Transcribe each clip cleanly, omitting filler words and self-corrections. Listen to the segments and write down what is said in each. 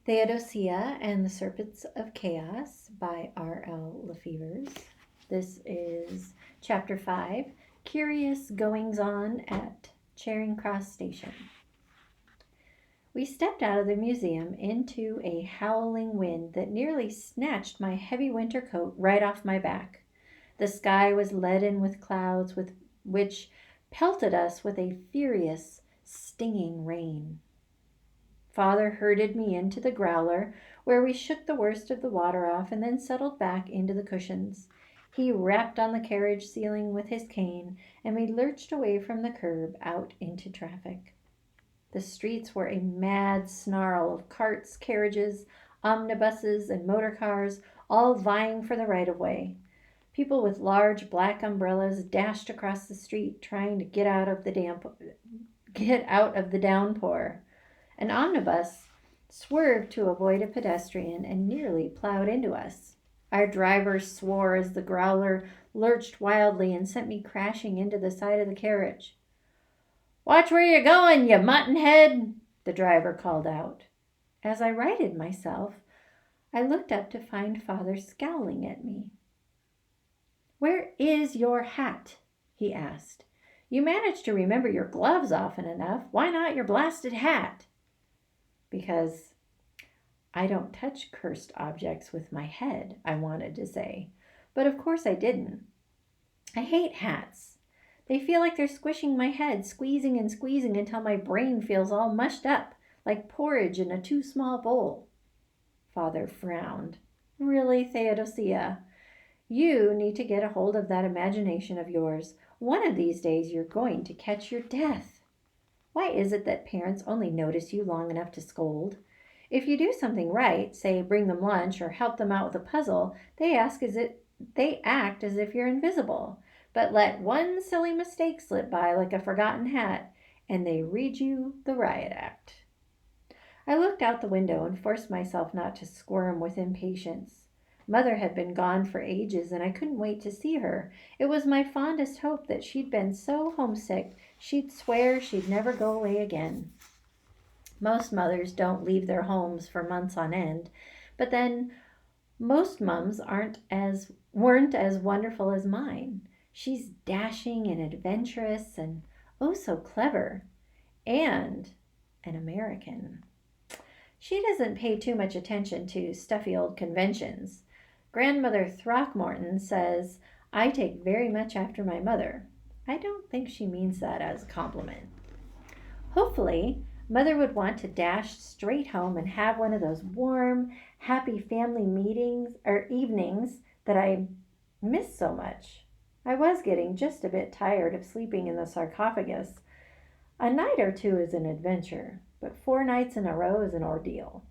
Theodosia and the Serpents of Chaos by R.L. LaFevers. This is Chapter 5, Curious Goings On at Charing Cross Station. We stepped out of the museum into a howling wind that nearly snatched my heavy winter coat right off my back. The sky was leaden with clouds which pelted us with a furious, stinging rain. Father herded me into the growler, where we shook the worst of the water off and then settled back into the cushions. He rapped on the carriage ceiling with his cane, and we lurched away from the curb out into traffic. The streets were a mad snarl of carts, carriages, omnibuses, and motor cars, all vying for the right-of-way. People with large black umbrellas dashed across the street, trying to get out of the downpour. An omnibus swerved to avoid a pedestrian and nearly plowed into us. Our driver swore as the growler lurched wildly and sent me crashing into the side of the carriage. "Watch where you're going, you muttonhead," the driver called out. As I righted myself, I looked up to find Father scowling at me. "Where is your hat?" he asked. "You manage to remember your gloves often enough. Why not your blasted hat?" "Because I don't touch cursed objects with my head," I wanted to say. But of course I didn't. I hate hats. They feel like they're squishing my head, squeezing and squeezing until my brain feels all mushed up, like porridge in a too small bowl. Father frowned. "Really, Theodosia, you need to get a hold of that imagination of yours. One of these days you're going to catch your death. Why is it that parents only notice you long enough to scold? If you do something right, say bring them lunch or help them out with a puzzle, they act as if you're invisible. But let one silly mistake slip by like a forgotten hat, and they read you the riot act." I looked out the window and forced myself not to squirm with impatience. Mother had been gone for ages, and I couldn't wait to see her. It was my fondest hope that she'd been so homesick she'd swear she'd never go away again. Most mothers don't leave their homes for months on end, but then most mums weren't as wonderful as mine. She's dashing and adventurous and oh so clever, and an American. She doesn't pay too much attention to stuffy old conventions. Grandmother Throckmorton says I take very much after my mother. I don't think she means that as a compliment. Hopefully, Mother would want to dash straight home and have one of those warm, happy family meetings or evenings that I miss so much. I was getting just a bit tired of sleeping in the sarcophagus. A night or two is an adventure, but 4 nights in a row is an ordeal.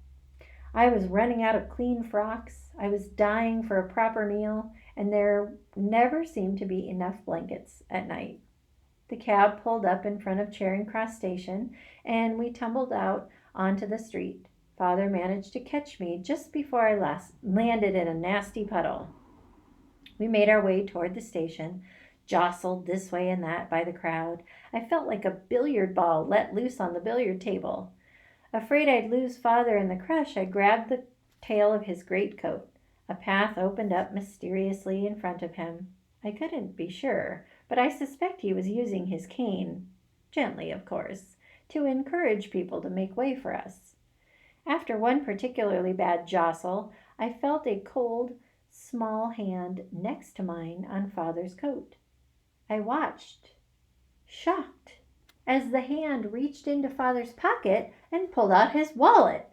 I was running out of clean frocks, I was dying for a proper meal, and there never seemed to be enough blankets at night. The cab pulled up in front of Charing Cross Station, and we tumbled out onto the street. Father managed to catch me just before I landed in a nasty puddle. We made our way toward the station, jostled this way and that by the crowd. I felt like a billiard ball let loose on the billiard table. Afraid I'd lose Father in the crush, I grabbed the tail of his greatcoat. A path opened up mysteriously in front of him. I couldn't be sure, but I suspect he was using his cane, gently of course, to encourage people to make way for us. After one particularly bad jostle, I felt a cold, small hand next to mine on Father's coat. I watched, shocked, as the hand reached into Father's pocket and pulled out his wallet.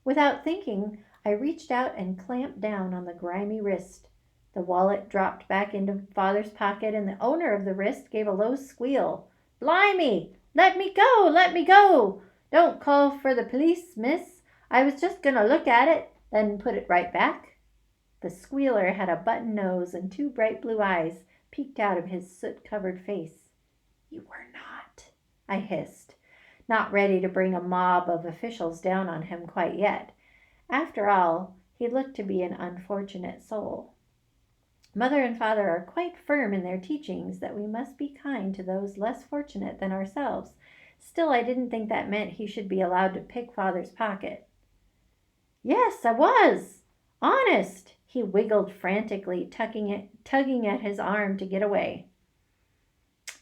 Without thinking, I reached out and clamped down on the grimy wrist. The wallet dropped back into Father's pocket, and the owner of the wrist gave a low squeal. "Blimey! Let me go! Let me go! Don't call for the police, miss. I was just going to look at it, then put it right back." The squealer had a button nose, and 2 bright blue eyes peeked out of his soot-covered face. "You were not," I hissed, not ready to bring a mob of officials down on him quite yet. After all, he looked to be an unfortunate soul. Mother and Father are quite firm in their teachings that we must be kind to those less fortunate than ourselves. Still, I didn't think that meant he should be allowed to pick Father's pocket. Yes, I was. Honest. He wiggled frantically, tugging at his arm to get away.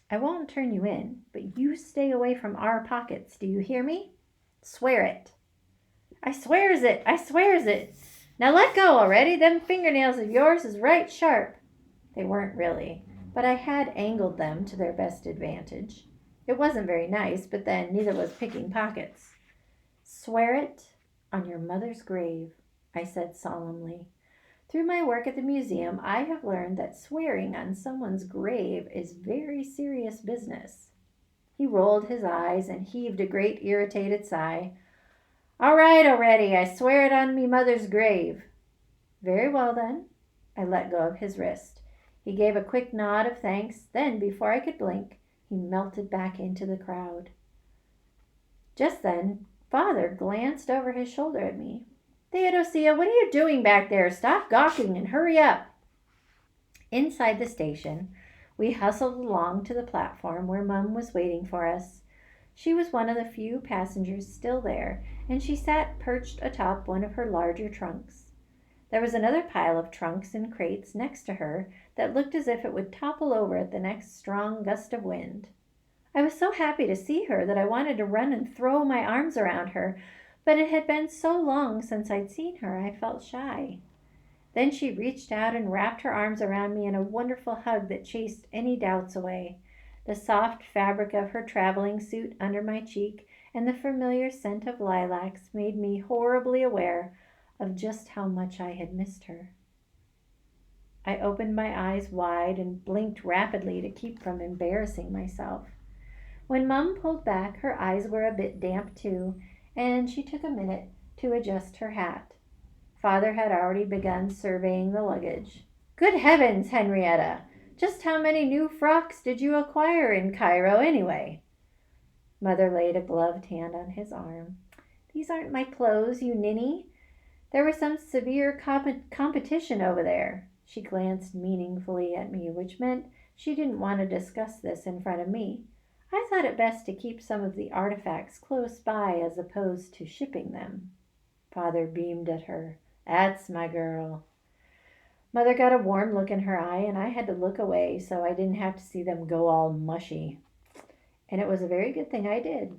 I won't turn you in, but you stay away from our pockets. Do you hear me? Swear it. I swears it. I swears it. Now let go already. Them fingernails of yours is right sharp. They weren't really, but I had angled them to their best advantage. It wasn't very nice, but then neither was picking pockets. Swear it on your mother's grave, I said solemnly. Through my work at the museum, I have learned that swearing on someone's grave is very serious business. He rolled his eyes and heaved a great irritated sigh. All right already, I swear it on me mother's grave. Very well then. I let go of his wrist. He gave a quick nod of thanks, then, before I could blink, he melted back into the crowd. Just then, Father glanced over his shoulder at me. Theodosia, what are you doing back there? Stop gawking and hurry up. Inside the station, we hustled along to the platform where Mum was waiting for us. She was one of the few passengers still there, and she sat perched atop one of her larger trunks. There was another pile of trunks and crates next to her that looked as if it would topple over at the next strong gust of wind. I was so happy to see her that I wanted to run and throw my arms around her, but it had been so long since I'd seen her I felt shy. Then she reached out and wrapped her arms around me in a wonderful hug that chased any doubts away. The soft fabric of her traveling suit under my cheek and the familiar scent of lilacs made me horribly aware of just how much I had missed her. I opened my eyes wide and blinked rapidly to keep from embarrassing myself. When Mum pulled back, her eyes were a bit damp too, and she took a minute to adjust her hat. Father had already begun surveying the luggage. Good heavens, Henrietta! Just how many new frocks did you acquire in Cairo anyway? Mother laid a gloved hand on his arm. These aren't my clothes, you ninny. There was some severe competition over there. She glanced meaningfully at me, which meant she didn't want to discuss this in front of me. I thought it best to keep some of the artifacts close by as opposed to shipping them. Father beamed at her. That's my girl. Mother got a warm look in her eye, and I had to look away so I didn't have to see them go all mushy. And it was a very good thing I did.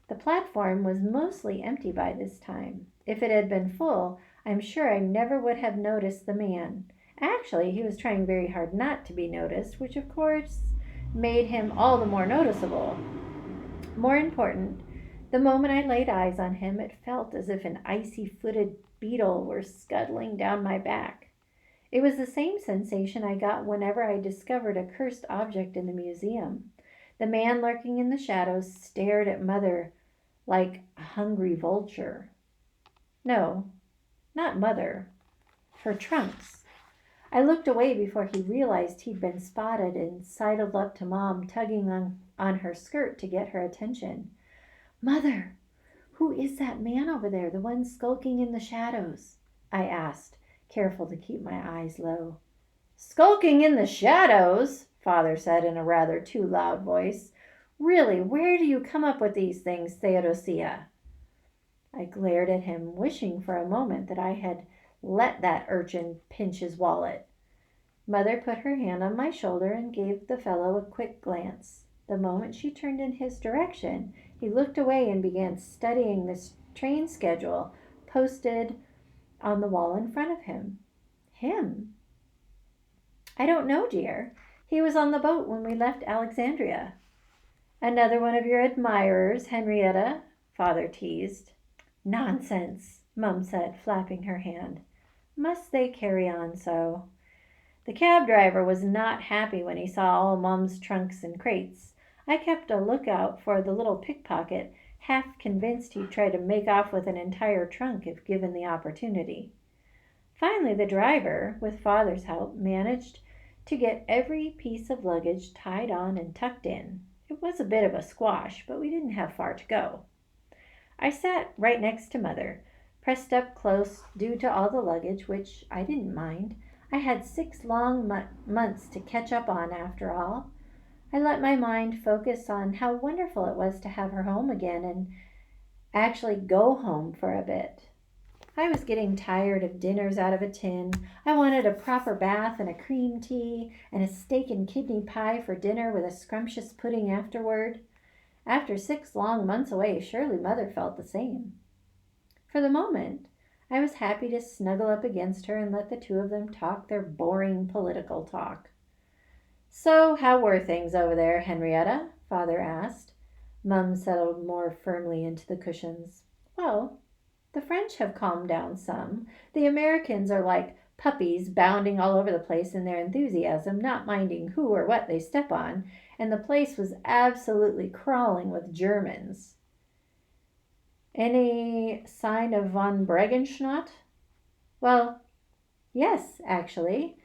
The platform was mostly empty by this time. If it had been full, I'm sure I never would have noticed the man. Actually, he was trying very hard not to be noticed, which of course made him all the more noticeable. More important, the moment I laid eyes on him, it felt as if an icy-footed beetle were scuttling down my back. It was the same sensation I got whenever I discovered a cursed object in the museum. The man lurking in the shadows stared at Mother like a hungry vulture. No, not Mother. Her trunks. I looked away before he realized he'd been spotted and sidled up to Mom, tugging on her skirt to get her attention. Mother, who is that man over there, the one skulking in the shadows? I asked, careful to keep my eyes low. Skulking in the shadows? Father said in a rather too loud voice. Really, where do you come up with these things, Theodosia? I glared at him, wishing for a moment that I had let that urchin pinch his wallet. Mother put her hand on my shoulder and gave the fellow a quick glance. The moment she turned in his direction, he looked away and began studying the train schedule posted on the wall in front of him. Him? I don't know, dear. He was on the boat when we left Alexandria. Another one of your admirers, Henrietta, Father teased. Nonsense, Mum said, flapping her hand. Must they carry on so? The cab driver was not happy when he saw all Mum's trunks and crates. I kept a lookout for the little pickpocket, half convinced he'd try to make off with an entire trunk if given the opportunity. Finally, the driver, with Father's help, managed to get every piece of luggage tied on and tucked in. It was a bit of a squash, but we didn't have far to go. I sat right next to Mother, pressed up close due to all the luggage, which I didn't mind. I had 6 long months to catch up on after all. I let my mind focus on how wonderful it was to have her home again and actually go home for a bit. I was getting tired of dinners out of a tin. I wanted a proper bath and a cream tea and a steak and kidney pie for dinner with a scrumptious pudding afterward. After 6 long months away, surely Mother felt the same. For the moment, I was happy to snuggle up against her and let the two of them talk their boring political talk. "So, how were things over there, Henrietta?" Father asked. Mum settled more firmly into the cushions. "Well, the French have calmed down some. The Americans are like puppies bounding all over the place in their enthusiasm, not minding who or what they step on, and the place was absolutely crawling with Germans." "Any sign of von Bregenschnott?" "Well, yes, actually.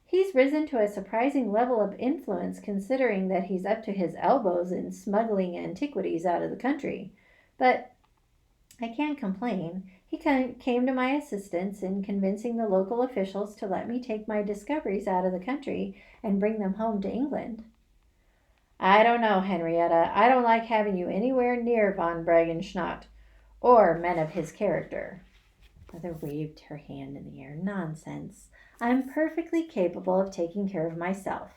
He's risen to a surprising level of influence considering that he's up to his elbows in smuggling antiquities out of the country. But I can't complain. He came to my assistance in convincing the local officials to let me take my discoveries out of the country and bring them home to England." "I don't know, Henrietta. I don't like having you anywhere near von Bregenschnott or men of his character." Mother waved her hand in the air. "Nonsense. I'm perfectly capable of taking care of myself."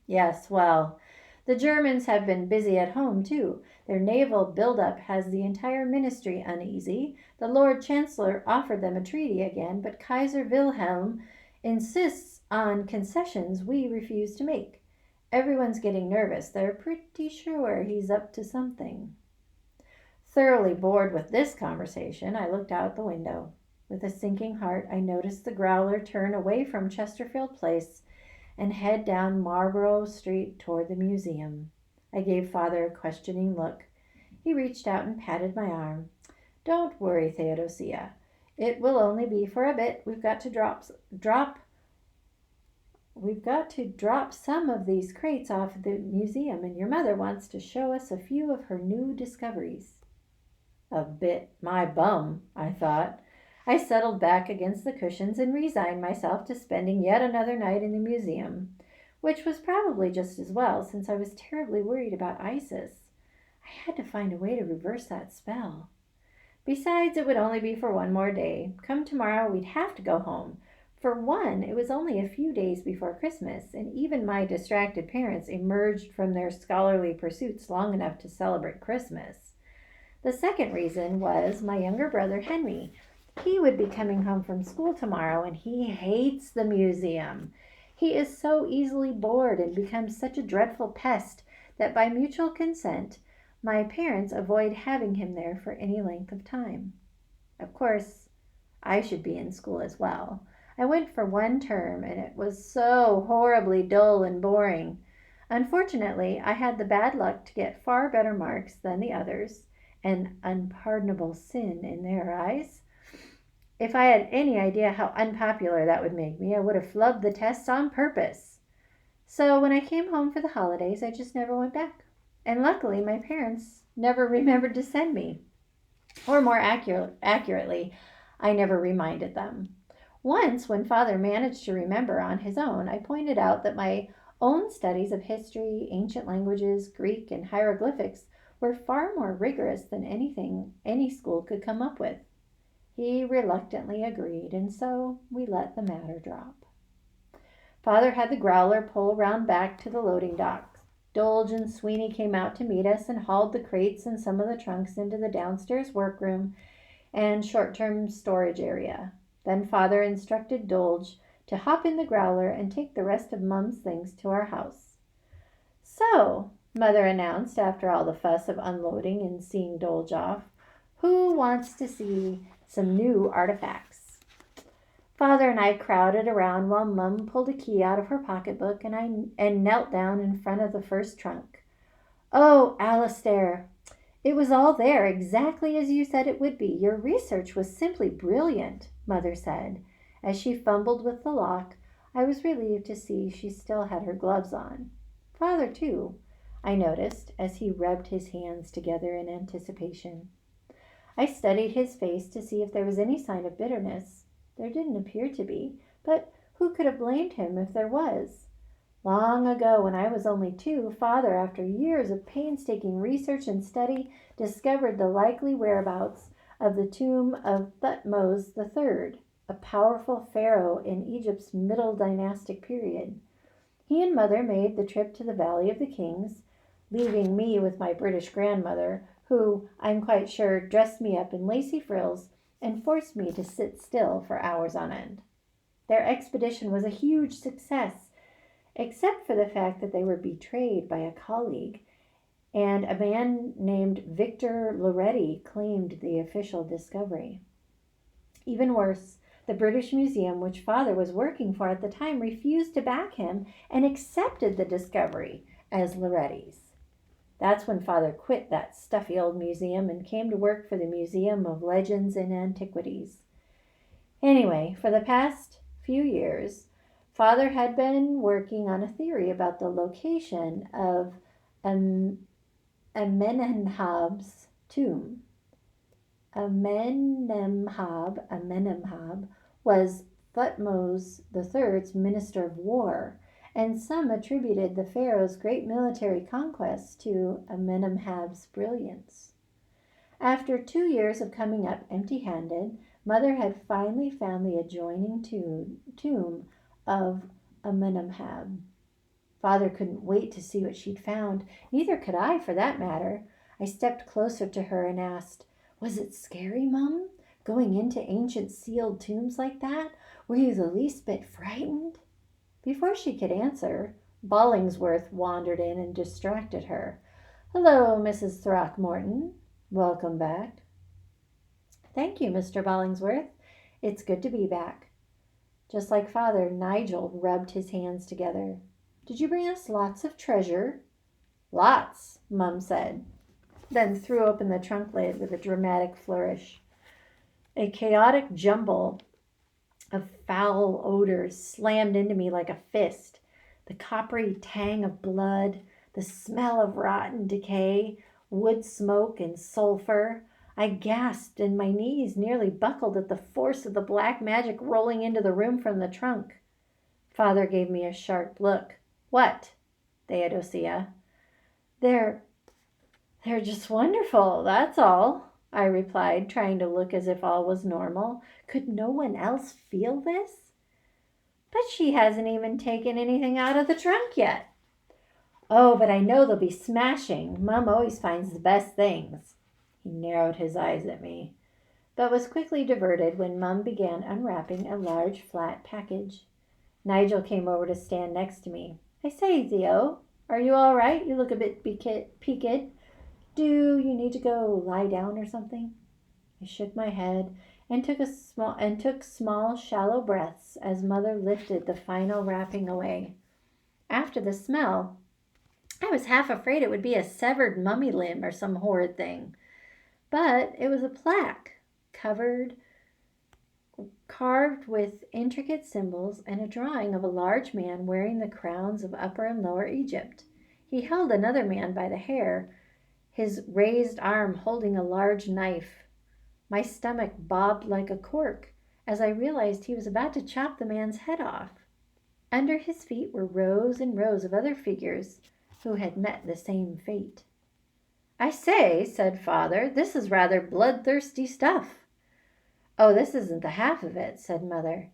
Yes, well, the Germans have been busy at home, too. Their naval build-up has the entire ministry uneasy. The Lord Chancellor offered them a treaty again, but Kaiser Wilhelm insists on concessions we refuse to make. Everyone's getting nervous. They're pretty sure he's up to something. Thoroughly bored with this conversation, I looked out the window. With a sinking heart, I noticed the growler turn away from Chesterfield Place and head down Marlborough Street toward the museum. I gave Father a questioning look. He reached out and patted my arm. "Don't worry, Theodosia. It will only be for a bit. We've got to drop some of these crates off at the museum, and your mother wants to show us a few of her new discoveries." A bit my bum, I thought. I settled back against the cushions and resigned myself to spending yet another night in the museum, which was probably just as well since I was terribly worried about Isis. I had to find a way to reverse that spell. Besides, it would only be for one more day. Come tomorrow, we'd have to go home. For one, it was only a few days before Christmas, and even my distracted parents emerged from their scholarly pursuits long enough to celebrate Christmas. The second reason was my younger brother Henry. He would be coming home from school tomorrow, and he hates the museum. He is so easily bored and becomes such a dreadful pest that by mutual consent, my parents avoid having him there for any length of time. Of course, I should be in school as well. I went for one term, and it was so horribly dull and boring. Unfortunately, I had the bad luck to get far better marks than the others, an unpardonable sin in their eyes. If I had any idea how unpopular that would make me, I would have flubbed the tests on purpose. So when I came home for the holidays, I just never went back. And luckily, my parents never remembered to send me. Or more accurately, I never reminded them. Once, when Father managed to remember on his own, I pointed out that my own studies of history, ancient languages, Greek, and hieroglyphics were far more rigorous than anything any school could come up with. He reluctantly agreed, and so we let the matter drop. Father had the growler pull round back to the loading dock. Dolge and Sweeney came out to meet us and hauled the crates and some of the trunks into the downstairs workroom and short-term storage area. Then Father instructed Dolge to hop in the growler and take the rest of Mum's things to our house. "So," Mother announced after all the fuss of unloading and seeing Dolge off, "who wants to see some new artifacts?" Father and I crowded around while Mum pulled a key out of her pocketbook and knelt down in front of the first trunk. "Oh, Alistair, it was all there exactly as you said it would be. Your research was simply brilliant," Mother said. As she fumbled with the lock, I was relieved to see she still had her gloves on. Father, too, I noticed as he rubbed his hands together in anticipation. I studied his face to see if there was any sign of bitterness. There didn't appear to be, but who could have blamed him if there was? Long ago, when I was only 2, Father, after years of painstaking research and study, discovered the likely whereabouts of the tomb of Thutmose III, a powerful pharaoh in Egypt's Middle Dynastic period. He and Mother made the trip to the Valley of the Kings, leaving me with my British grandmother, who, I'm quite sure, dressed me up in lacy frills and forced me to sit still for hours on end. Their expedition was a huge success, except for the fact that they were betrayed by a colleague, and a man named Victor Loretti claimed the official discovery. Even worse, the British Museum, which Father was working for at the time, refused to back him and accepted the discovery as Loretti's. That's when Father quit that stuffy old museum and came to work for the Museum of Legends and Antiquities. Anyway, for the past few years, Father had been working on a theory about the location of Amenemhab's tomb. Amenemhab was Thutmose III's minister of war, and some attributed the pharaoh's great military conquests to Amenemhab's brilliance. After 2 years of coming up empty-handed, Mother had finally found the adjoining tomb of Amenemhab. Father couldn't wait to see what she'd found. Neither could I, for that matter. I stepped closer to her and asked, "Was it scary, Mum? Going into ancient sealed tombs like that? Were you the least bit frightened?" Before she could answer, Bollingsworth wandered in and distracted her. "Hello, Mrs. Throckmorton. Welcome back." "Thank you, Mr. Bollingsworth. It's good to be back." Just like Father, Nigel rubbed his hands together. "Did you bring us lots of treasure?" "Lots," Mum said, then threw open the trunk lid with a dramatic flourish. A chaotic jumble of foul odors slammed into me like a fist. The coppery tang of blood, the smell of rotten decay, wood smoke, and sulfur. I gasped and my knees nearly buckled at the force of the black magic rolling into the room from the trunk. Father gave me a sharp look. "What, Theodosia?" They're just wonderful, that's all," I replied, trying to look as if all was normal. Could no one else feel this? "But she hasn't even taken anything out of the trunk yet." "Oh, but I know they'll be smashing. Mum always finds the best things." He narrowed his eyes at me, but was quickly diverted when Mum began unwrapping a large flat package. Nigel came over to stand next to me. "I say, Theo, are you all right? You look a bit peaked. Do you need to go lie down or something?" I shook my head and took small, shallow breaths as Mother lifted the final wrapping away. After the smell, I was half afraid it would be a severed mummy limb or some horrid thing. But it was a plaque, carved with intricate symbols, and a drawing of a large man wearing the crowns of Upper and Lower Egypt. He held another man by the hair, his raised arm holding a large knife. My stomach bobbed like a cork as I realized he was about to chop the man's head off. Under his feet were rows and rows of other figures who had met the same fate. "I say," said Father, "this is rather bloodthirsty stuff." "Oh, this isn't the half of it," said Mother.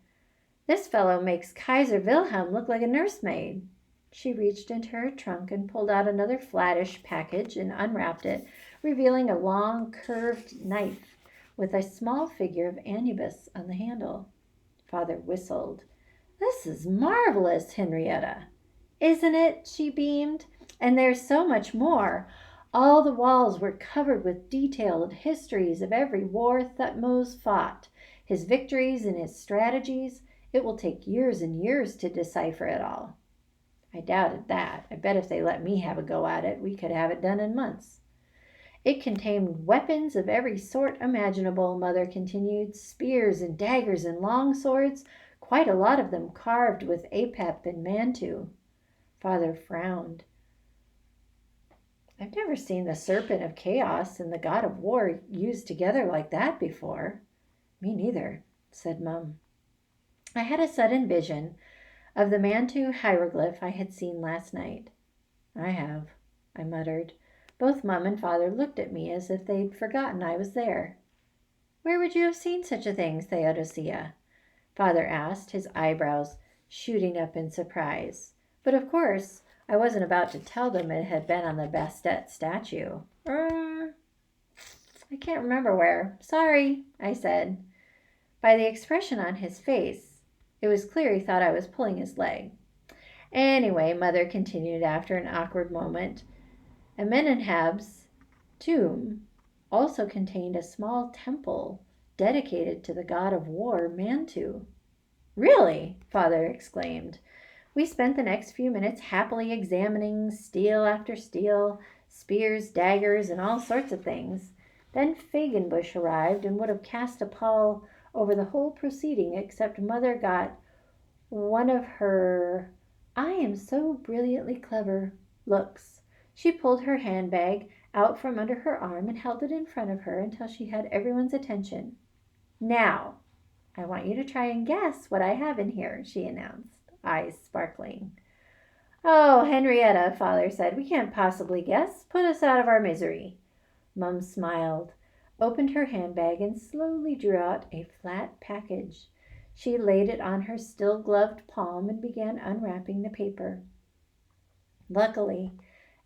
"This fellow makes Kaiser Wilhelm look like a nursemaid." She reached into her trunk and pulled out another flattish package and unwrapped it, revealing a long, curved knife with a small figure of Anubis on the handle. Father whistled. "This is marvelous, Henrietta." "Isn't it?" she beamed. "And there's so much more. All the walls were covered with detailed histories of every war Thutmose fought, his victories and his strategies. It will take years and years to decipher it all." I doubted that. I bet if they let me have a go at it, we could have it done in months. "It contained weapons of every sort imaginable," Mother continued. "Spears and daggers and long swords, quite a lot of them carved with Apep and Mantu." Father frowned. "I've never seen the Serpent of Chaos and the God of War used together like that before." "Me neither," said Mum. I had a sudden vision of the Mantu hieroglyph I had seen last night. "I have," I muttered. Both Mum and Father looked at me as if they'd forgotten I was there. Where would you have seen such a thing, Theodosia? Father asked, his eyebrows shooting up in surprise. But of course, I wasn't about to tell them it had been on the Bastet statue. I can't remember where. Sorry, I said. By the expression on his face, it was clear he thought I was pulling his leg. Anyway, Mother continued after an awkward moment, Amenemhab's tomb also contained a small temple dedicated to the god of war, Mantu. Really? Father exclaimed. We spent the next few minutes happily examining steel after steel, spears, daggers, and all sorts of things. Then Fagenbush arrived and would have cast a pall over the whole proceeding, except Mother got one of her "I am so brilliantly clever" looks. She pulled her handbag out from under her arm and held it in front of her until she had everyone's attention. "Now, I want you to try and guess what I have in here," she announced, eyes sparkling. "Oh, Henrietta," Father said, "we can't possibly guess. Put us out of our misery." Mum smiled, opened her handbag, and slowly drew out a flat package. She laid it on her still gloved palm and began unwrapping the paper. Luckily,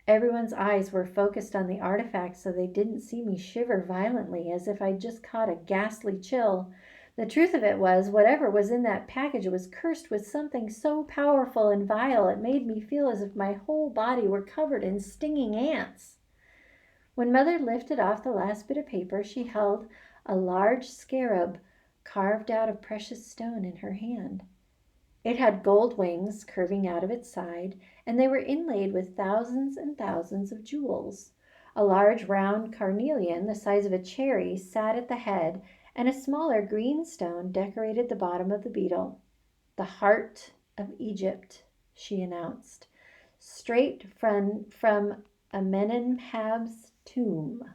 everyone's eyes were focused on the artifact, so they didn't see me shiver violently as if I'd just caught a ghastly chill. The truth of it was, whatever was in that package was cursed with something so powerful and vile it made me feel as if my whole body were covered in stinging ants. When Mother lifted off the last bit of paper, she held a large scarab carved out of precious stone in her hand. It had gold wings curving out of its side, and they were inlaid with thousands and thousands of jewels. A large round carnelian the size of a cherry sat at the head, and a smaller green stone decorated the bottom of the beetle. "The heart of Egypt," she announced, "straight from Amenemhab's tomb."